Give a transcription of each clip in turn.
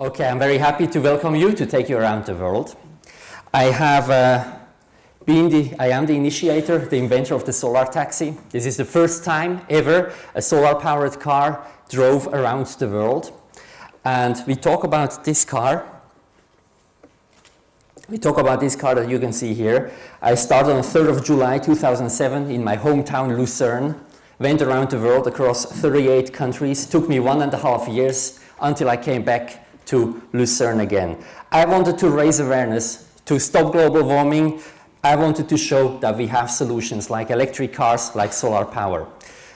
Okay, I'm very happy to welcome you, to take you around the world. I am the initiator, the inventor of the solar taxi. This is the first time ever a solar-powered car drove around the world. And we talk about this car. That you can see here. I started on 3rd of July 2007 in my hometown Lucerne. Went around the world across 38 countries. Took me 1.5 years until I came back to Lucerne again. I wanted to raise awareness to stop global warming. I wanted to show that we have solutions like electric cars, like solar power.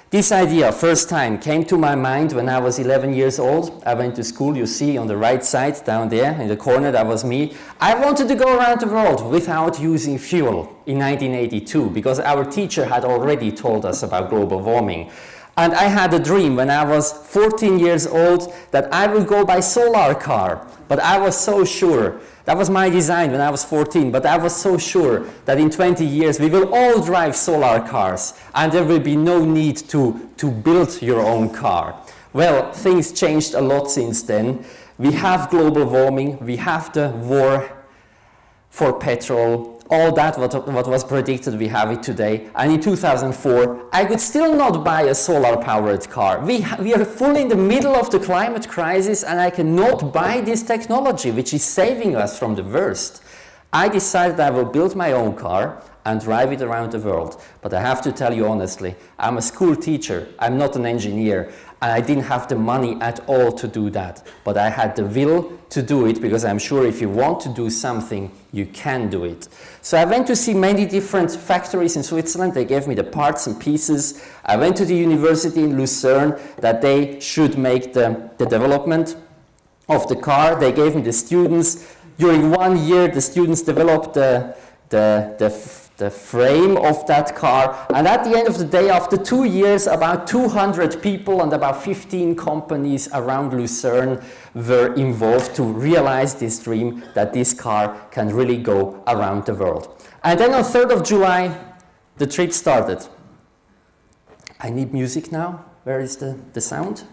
This idea, first time, came to my mind when I was 11 years old. I went to school, you see on the right side, down there in the corner, that was me. I wanted to go around the world without using fuel in 1982, because our teacher had already told us about global warming. And I had a dream when I was 14 years old that I would go by solar car. But I was so sure, that was my design when I was 14, but I was so sure that in 20 years we will all drive solar cars and there will be no need to build your own car. Well, things changed a lot since then. We have global warming, we have the war for petrol, all that what was predicted, we have it today. And in 2004, I could still not buy a solar-powered car. We are fully in the middle of the climate crisis and I cannot buy this technology, which is saving us from the worst. I decided I will build my own car and drive it around the world. But I have to tell you honestly, I'm a school teacher, I'm not an engineer, and I didn't have the money at all to do that. But I had the will to do it, because I'm sure if you want to do something, you can do it. So I went to see many different factories in Switzerland. They gave me the parts and pieces. I went to the university in Lucerne that they should make the development of the car. They gave me the students. During 1 year, the students developed the frame of that car, and at the end of the day, after 2 years, about 200 people and about 15 companies around Lucerne were involved to realize this dream that this car can really go around the world. And then on 3rd of July, the trip started. I need music now. Where is the sound?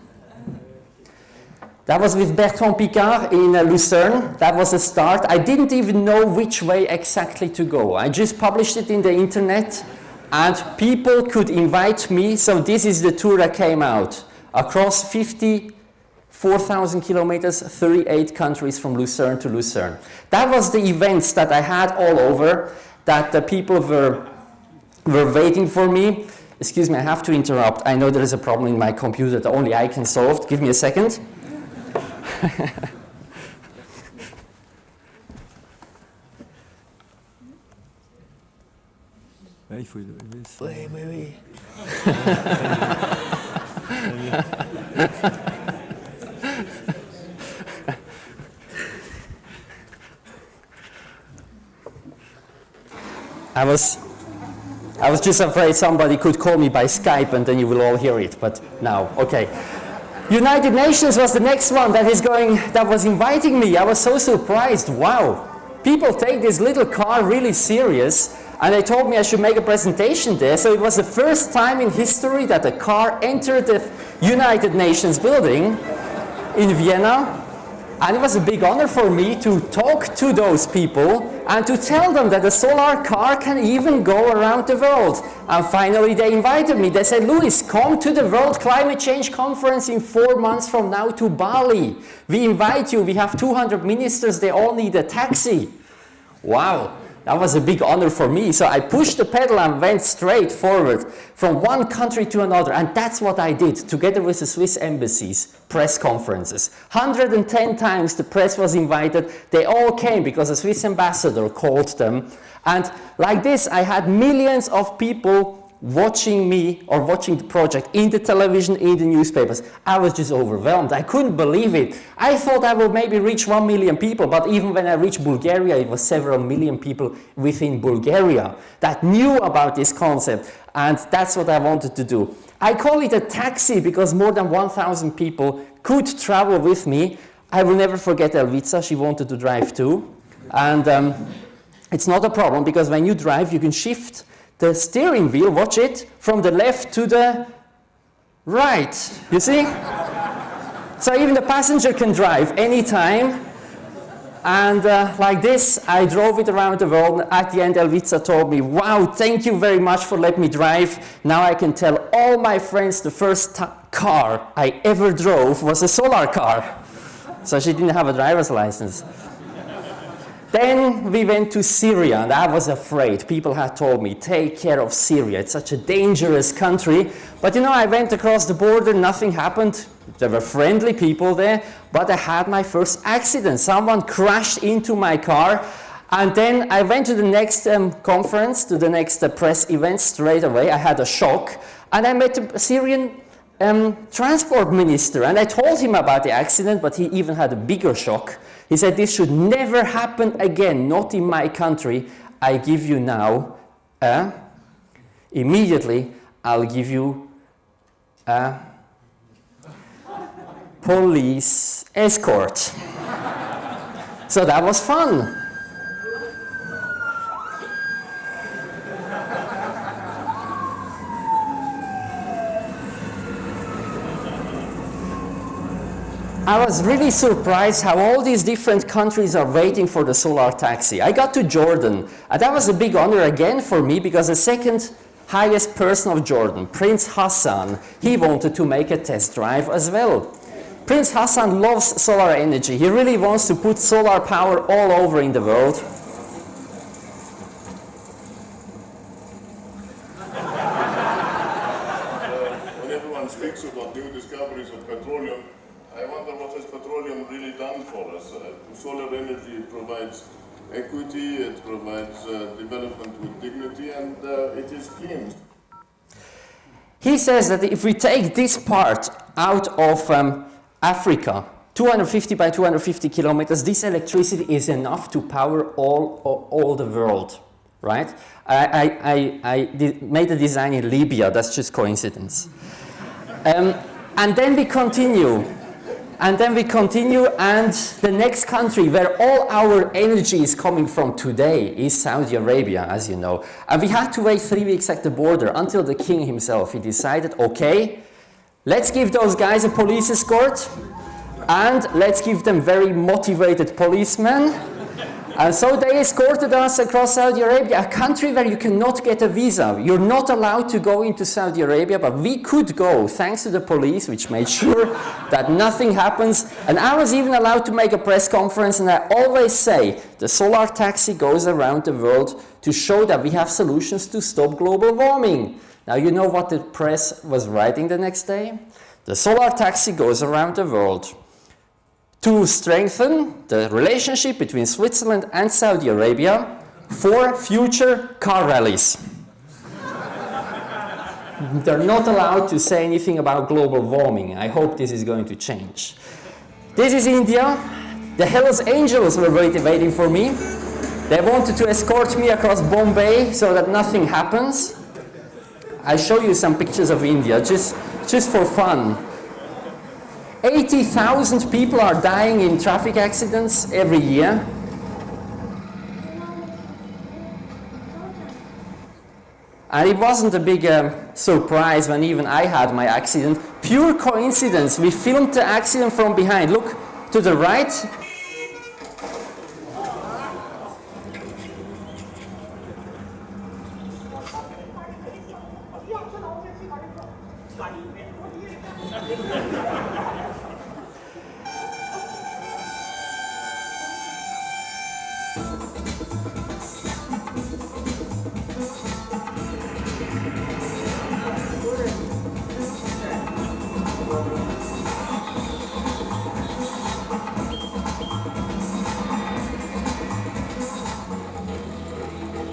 That was with Bertrand Piccard in Lucerne. That was a start. I didn't even know which way exactly to go. I just published it in the internet and people could invite me. So this is the tour that came out. Across 54,000 kilometers, 38 countries from Lucerne to Lucerne. That was the events that I had all over, that the people were waiting for me. Excuse me, I have to interrupt. I know there is a problem in my computer that only I can solve. Give me a second. Il faut lever ça. Oui. I was just afraid somebody could call me by Skype and then you will all hear it, but now, okay. United Nations was the next one that was inviting me. I was so surprised. Wow, people take this little car really serious, and they told me I should make a presentation there. So it was the first time in history that a car entered the United Nations building in Vienna. And it was a big honor for me to talk to those people and to tell them that a solar car can even go around the world. And finally they invited me. They said, Louis, come to the World Climate Change Conference in 4 months from now to Bali. We invite you. We have 200 ministers. They all need a taxi. Wow. That was a big honor for me. So I pushed the pedal and went straight forward from one country to another. And that's what I did, together with the Swiss embassies, press conferences. 110 times the press was invited. They all came because a Swiss ambassador called them. And like this, I had millions of people watching me or watching the project in the television, in the newspapers. I was just overwhelmed. I couldn't believe it. I thought I would maybe reach 1 million people, but even when I reached Bulgaria, it was several million people within Bulgaria that knew about this concept, and that's what I wanted to do. I call it a taxi because more than 1,000 people could travel with me. I will never forget Elvica. She wanted to drive too, and it's not a problem because when you drive, you can shift the steering wheel, watch it, from the left to the right. You see? So even the passenger can drive anytime. And like this, I drove it around the world. At the end, Elvica told me, wow, thank you very much for letting me drive. Now I can tell all my friends the first car I ever drove was a solar car. So she didn't have a driver's license. Then we went to Syria, and I was afraid. People had told me, take care of Syria. It's such a dangerous country. But you know, I went across the border, nothing happened. There were friendly people there, but I had my first accident. Someone crashed into my car, and then I went to the next conference, to the next press event straight away. I had a shock, and I met a Syrian transport minister, and I told him about the accident, but he even had a bigger shock. He said, this should never happen again, not in my country. I give you now, immediately, I'll give you a police escort. So that was fun. I was really surprised how all these different countries are waiting for the solar taxi. I got to Jordan, and that was a big honor again for me, because the second highest person of Jordan, Prince Hassan, he wanted to make a test drive as well. Prince Hassan loves solar energy. He really wants to put solar power all over in the world. When everyone speaks about new discoveries of petroleum, I wonder what has petroleum really done for us. Solar energy provides equity, it provides development with dignity, and it is clean. He says that if we take this part out of Africa, 250 by 250 kilometers, this electricity is enough to power all the world, right? I made a design in Libya, that's just coincidence. And then we continue. And the next country where all our energy is coming from today is Saudi Arabia, as you know. And we had to wait 3 weeks at the border until the king himself, he decided, okay, let's give those guys a police escort, and let's give them very motivated policemen. And so they escorted us across Saudi Arabia, a country where you cannot get a visa. You're not allowed to go into Saudi Arabia, but we could go, thanks to the police, which made sure that nothing happens. And I was even allowed to make a press conference, and I always say, the solar taxi goes around the world to show that we have solutions to stop global warming. Now, you know what the press was writing the next day? The solar taxi goes around the world to strengthen the relationship between Switzerland and Saudi Arabia for future car rallies. They're not allowed to say anything about global warming. I hope this is going to change. This is India. The Hells Angels were waiting for me. They wanted to escort me across Bombay so that nothing happens. I show you some pictures of India, just for fun. 80,000 people are dying in traffic accidents every year. And it wasn't a big surprise when even I had my accident. Pure coincidence. We filmed the accident from behind. Look to the right.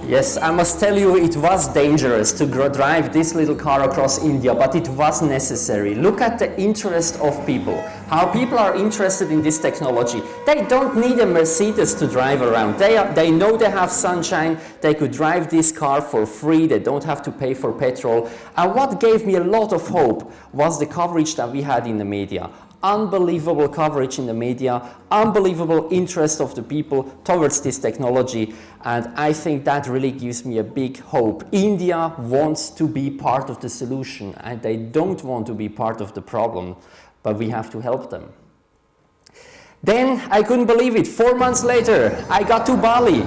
Yes, I must tell you, it was dangerous to drive this little car across India, but it was necessary. Look at the interest of people, how people are interested in this technology. They don't need a Mercedes to drive around. They know they have sunshine, they could drive this car for free, they don't have to pay for petrol. And what gave me a lot of hope was the coverage that we had in the media. Unbelievable coverage in the media, unbelievable interest of the people towards this technology, and I think that really gives me a big hope. India wants to be part of the solution, and they don't want to be part of the problem. but we have to help them. Then I couldn't believe it. 4 months later, I got to Bali.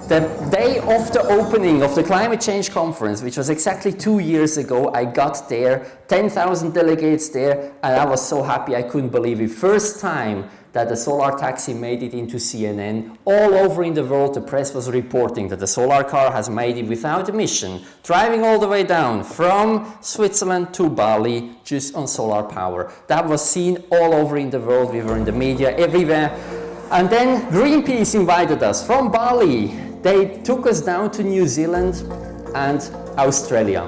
The day of the opening of the climate change conference, which was exactly 2 years ago, I got there, 10,000 delegates there, and I was so happy I couldn't believe it. First time that the solar taxi made it into CNN. All over in the world, the press was reporting that the solar car has made it without emission, driving all the way down from Switzerland to Bali, just on solar power. That was seen all over in the world. We were in the media, everywhere. And then Greenpeace invited us from Bali. They took us down to New Zealand and Australia.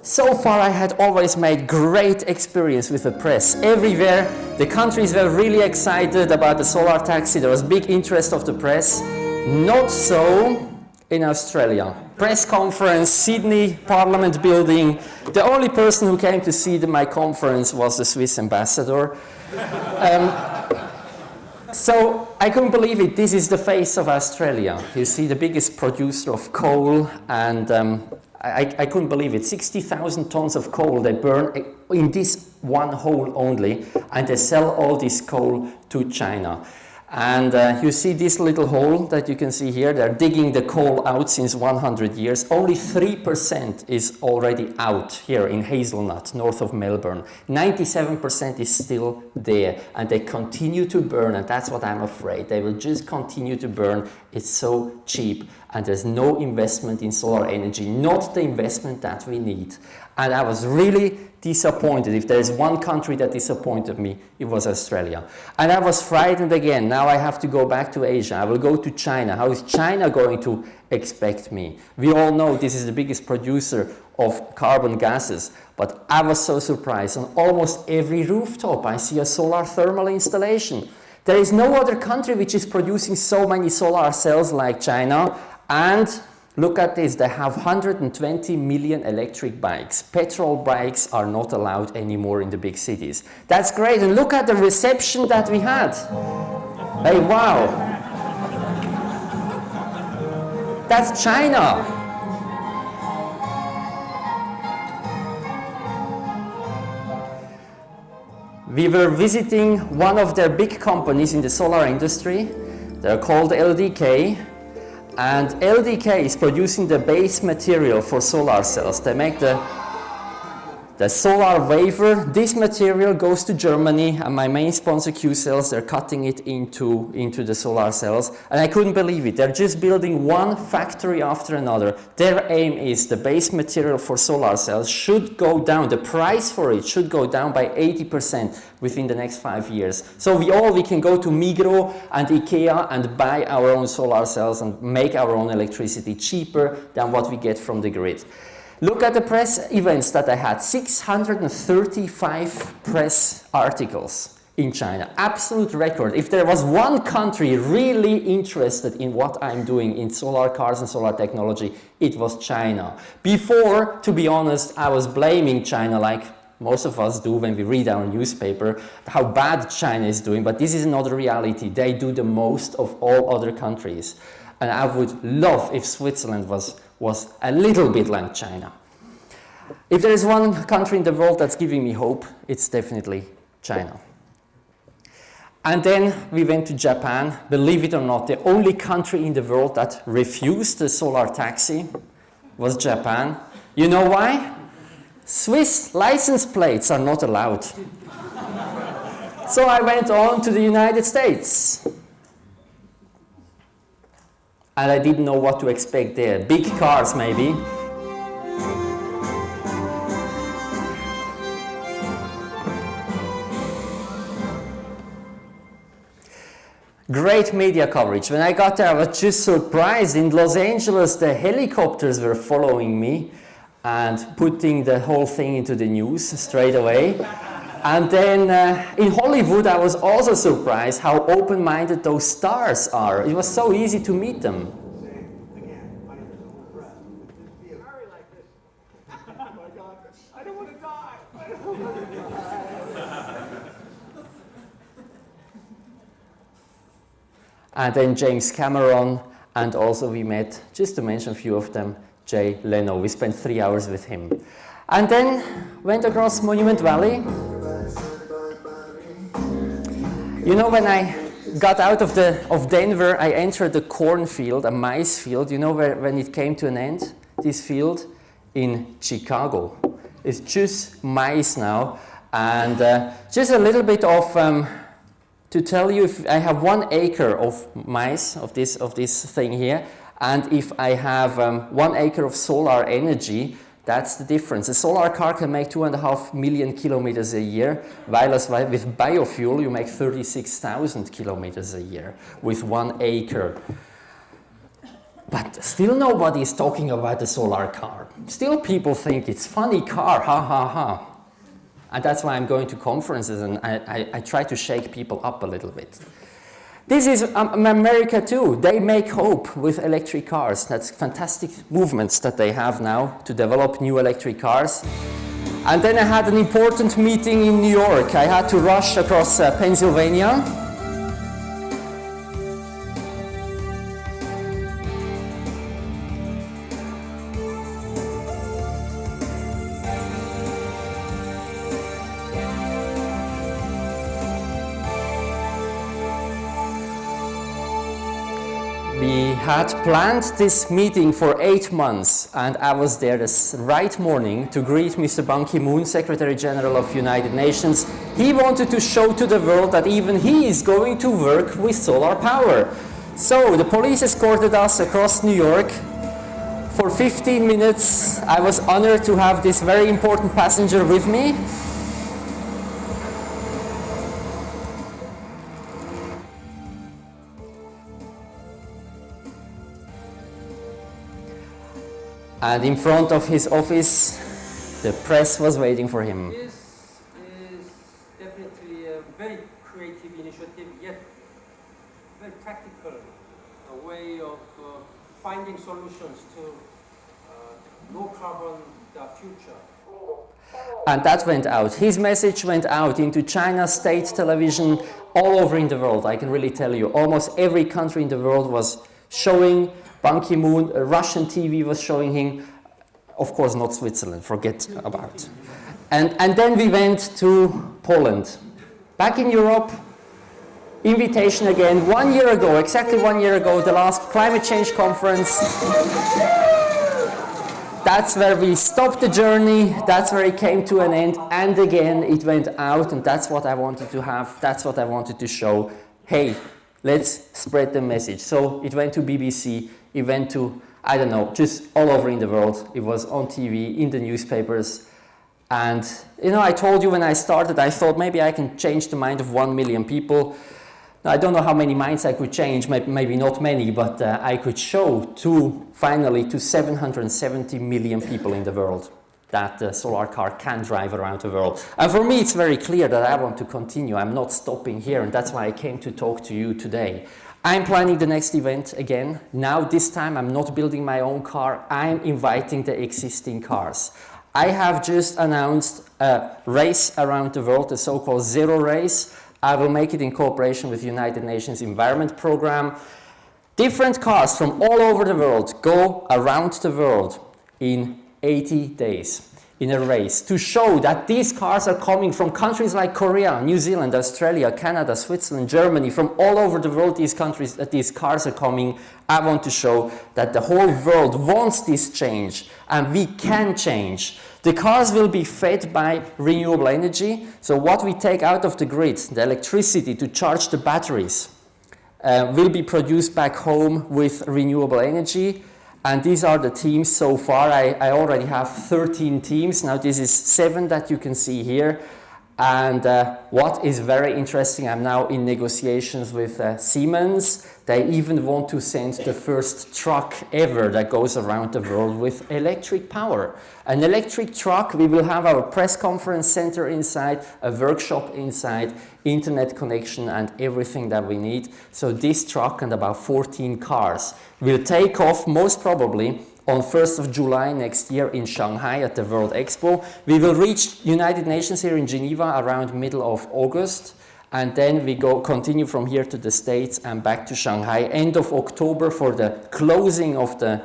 So far, I had always made great experience with the press. Everywhere, the countries were really excited about the solar taxi. There was big interest of the press. Not so in Australia. Press conference, Sydney Parliament building. The only person who came to see my conference was the Swiss ambassador. So I couldn't believe it. This is the face of Australia. You see the biggest producer of coal, and I couldn't believe it. 60,000 tons of coal they burn in this one hole only, and they sell all this coal to China. And you see this little hole that you can see here. They're digging the coal out since 100 years. Only 3% is already out here in Hazelnut, north of Melbourne. 97% is still there, and they continue to burn, and that's what I'm afraid. They will just continue to burn. It's so cheap, and there's no investment in solar energy, not the investment that we need. And I was really disappointed. If there is one country that disappointed me, it was Australia. And I was frightened again. Now I have to go back to Asia. I will go to China. How is China going to expect me? We all know this is the biggest producer of carbon gases, but I was so surprised. On almost every rooftop, I see a solar thermal installation. There is no other country which is producing so many solar cells like China. And look at this, they have 120 million electric bikes. Petrol bikes are not allowed anymore in the big cities. That's great, and look at the reception that we had. Hey, wow. That's China. We were visiting one of their big companies in the solar industry. They're called LDK. And LDK is producing the base material for solar cells. They make the solar wafer. This material goes to Germany, and my main sponsor Q-Cells, they're cutting it into the solar cells. And I couldn't believe it. They're just building one factory after another. Their aim is the base material for solar cells should go down. The price for it should go down by 80% within the next 5 years. So we can go to Migros and IKEA and buy our own solar cells and make our own electricity cheaper than what we get from the grid. Look at the press events that I had. 635 press articles in China. Absolute record. If there was one country really interested in what I'm doing in solar cars and solar technology, it was China. Before, to be honest, I was blaming China like most of us do when we read our newspaper, how bad China is doing, but this is another reality. They do the most of all other countries. And I would love if Switzerland was a little bit like China. If there is one country in the world that's giving me hope, it's definitely China. And then we went to Japan. Believe it or not, the only country in the world that refused the solar taxi was Japan. You know why? Swiss license plates are not allowed. So I went on to the United States. And I didn't know what to expect there. Big cars, maybe. Great media coverage. When I got there, I was just surprised. In Los Angeles, the helicopters were following me and putting the whole thing into the news straight away. And then in Hollywood, I was also surprised how open-minded those stars are. It was so easy to meet them. I don't want to die. And then James Cameron, and also we met, just to mention a few of them, Jay Leno. We spent 3 hours with him. And then went across Monument Valley. You know, when I got out of Denver, I entered the cornfield, a maize field. You know when it came to an end, this field? In Chicago. It's just maize now. And just a little bit of, to tell you, if I have 1 acre of maize, of this thing here, and if I have 1 acre of solar energy, that's the difference. A solar car can make 2.5 million kilometers a year, while with biofuel you make 36,000 kilometers a year with 1 acre. But still nobody is talking about the solar car. Still people think it's funny car, ha ha ha. And that's why I'm going to conferences and I try to shake people up a little bit. This is America too. They make hope with electric cars. That's fantastic movements that they have now to develop new electric cars. And then I had an important meeting in New York. I had to rush across Pennsylvania. We had planned this meeting for 8 months, and I was there this right morning to greet Mr. Ban Ki-moon, Secretary General of United Nations. He wanted to show to the world that even he is going to work with solar power. So the police escorted us across New York. For 15 minutes, I was honored to have this very important passenger with me. And in front of his office, the press was waiting for him. This is definitely a very creative initiative, yet very practical, a way of finding solutions to low carbon future. And that went out. His message went out into China state television all over in the world. I can really tell you, almost every country in the world was showing Ban Ki-moon. Russian TV was showing him. Of course not Switzerland, forget about. And then we went to Poland. Back in Europe, invitation again, 1 year ago, exactly 1 year ago, the last climate change conference. That's where we stopped the journey, that's where it came to an end, and again it went out, and that's what I wanted to have, that's what I wanted to show. Hey, let's spread the message. So it went to BBC, it went to, I don't know, just all over in the world. It was on TV, in the newspapers. And, you know, I told you when I started, I thought maybe I can change the mind of 1 million people. Now, I don't know how many minds I could change, maybe not many, but I could show finally to 770 million people in the world that the solar car can drive around the world. And for me, it's very clear that I want to continue. I'm not stopping here, and that's why I came to talk to you today. I'm planning the next event again. Now, this time, I'm not building my own car. I'm inviting the existing cars. I have just announced a race around the world, the so-called Zero Race. I will make it in cooperation with United Nations Environment Programme. Different cars from all over the world go around the world in 80 days in a race to show that these cars are coming from countries like Korea, New Zealand, Australia, Canada, Switzerland, Germany, from all over the world these cars are coming. I want to show that the whole world wants this change and we can change. The cars will be fed by renewable energy. So what we take out of the grid, the electricity to charge the batteries, will be produced back home with renewable energy. And these are the teams so far. I already have 13 teams. Now this is 7 that you can see here. And what is very interesting, I'm now in negotiations with Siemens. They even want to send the first truck ever that goes around the world with electric power. An electric truck, we will have our press conference center inside, a workshop inside, internet connection and everything that we need. So this truck and about 14 cars will take off most probably on 1st of July next year in Shanghai at the World Expo. We will reach United Nations here in Geneva around middle of August. And then we continue from here to the States and back to Shanghai. End of October for the closing of the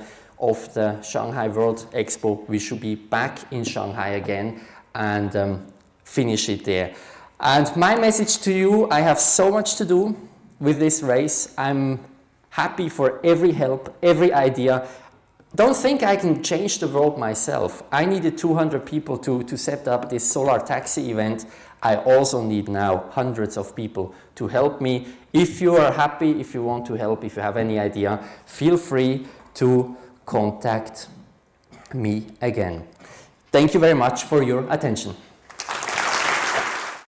Shanghai World Expo. We should be back in Shanghai again and finish it there. And my message to you, I have so much to do with this race. I'm happy for every help, every idea. Don't think I can change the world myself. I needed 200 people to set up this solar taxi event. I also need now hundreds of people to help me. If you are happy, if you want to help, if you have any idea, feel free to contact me again. Thank you very much for your attention.